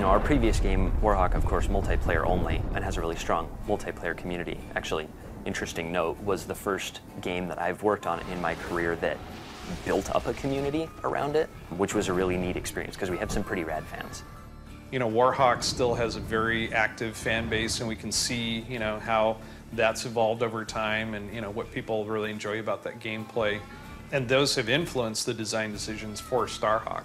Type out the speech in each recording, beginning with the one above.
Our previous game, Warhawk, of course, multiplayer only, and has a really strong multiplayer community. Actually, interesting note, was the first game that I've worked on in my career that built up a community around it, which was a really neat experience because we have some pretty rad fans. Warhawk still has a very active fan base, and we can see, how that's evolved over time and, what people really enjoy about that gameplay. And those have influenced the design decisions for Starhawk.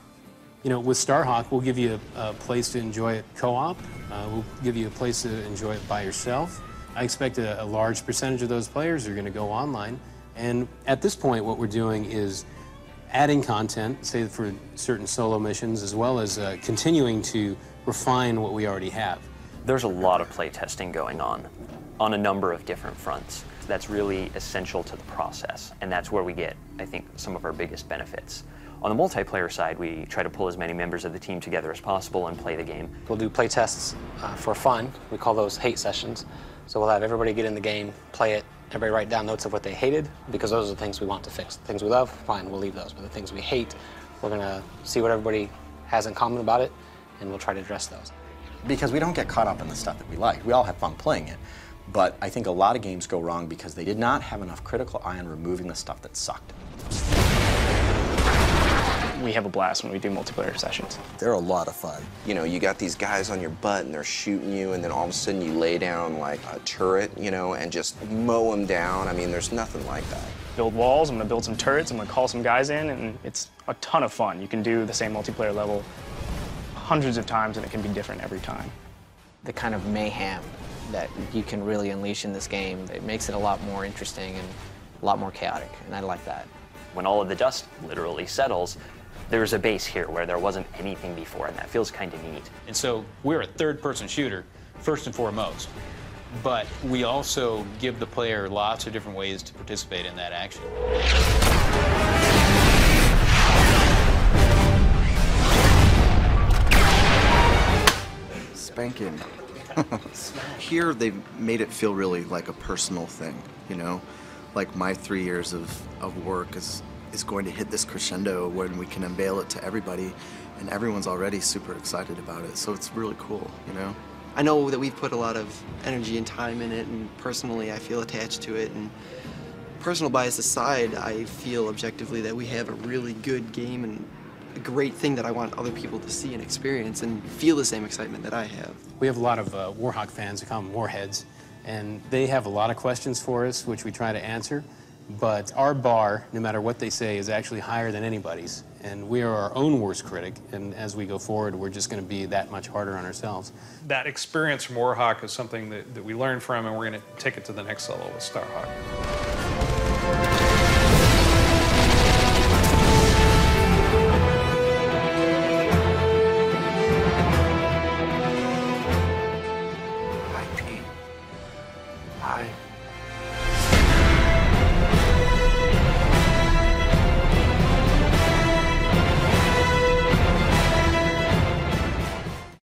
With Starhawk, we'll give you a place to enjoy it co-op. We'll give you a place to enjoy it by yourself. I expect a large percentage of those players are going to go online. And at this point, what we're doing is adding content, say for certain solo missions, as well as continuing to refine what we already have. There's a lot of play testing going on a number of different fronts. That's really essential to the process, and that's where we get, I think, some of our biggest benefits. On the multiplayer side, we try to pull as many members of the team together as possible and play the game. We'll do play tests for fun. We call those hate sessions. So we'll have everybody get in the game, play it, everybody write down notes of what they hated, because those are the things we want to fix. The things we love, fine, we'll leave those. But the things we hate, we're going to see what everybody has in common about it, and we'll try to address those. Because we don't get caught up in the stuff that we like. We all have fun playing it. But I think a lot of games go wrong because they did not have enough critical eye on removing the stuff that sucked. We have a blast when we do multiplayer sessions. They're a lot of fun. You got these guys on your butt and they're shooting you, and then all of a sudden you lay down like a turret, and just mow them down. I mean, there's nothing like that. Build walls, I'm gonna build some turrets, I'm gonna call some guys in, and it's a ton of fun. You can do the same multiplayer level hundreds of times, and it can be different every time. The kind of mayhem that you can really unleash in this game, it makes it a lot more interesting and a lot more chaotic, and I like that. When all of the dust literally settles, there's a base here where there wasn't anything before, and that feels kind of neat. And so we're a third-person shooter, first and foremost, but we also give the player lots of different ways to participate in that action. Spanking. Here they've made it feel really like a personal thing, Like my 3 years of work is going to hit this crescendo when we can unveil it to everybody, and everyone's already super excited about it, so it's really cool, I know that we've put a lot of energy and time in it, and personally I feel attached to it, and personal bias aside, I feel objectively that we have a really good game and a great thing that I want other people to see and experience and feel the same excitement that I have. We have a lot of Warhawk fans, we call them Warheads, and they have a lot of questions for us, which we try to answer. But our bar, no matter what they say, is actually higher than anybody's. And we are our own worst critic, and as we go forward, we're just going to be that much harder on ourselves. That experience from Warhawk is something that we learned from, and we're going to take it to the next level with Starhawk.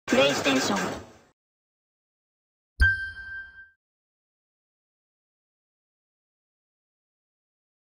PlayStation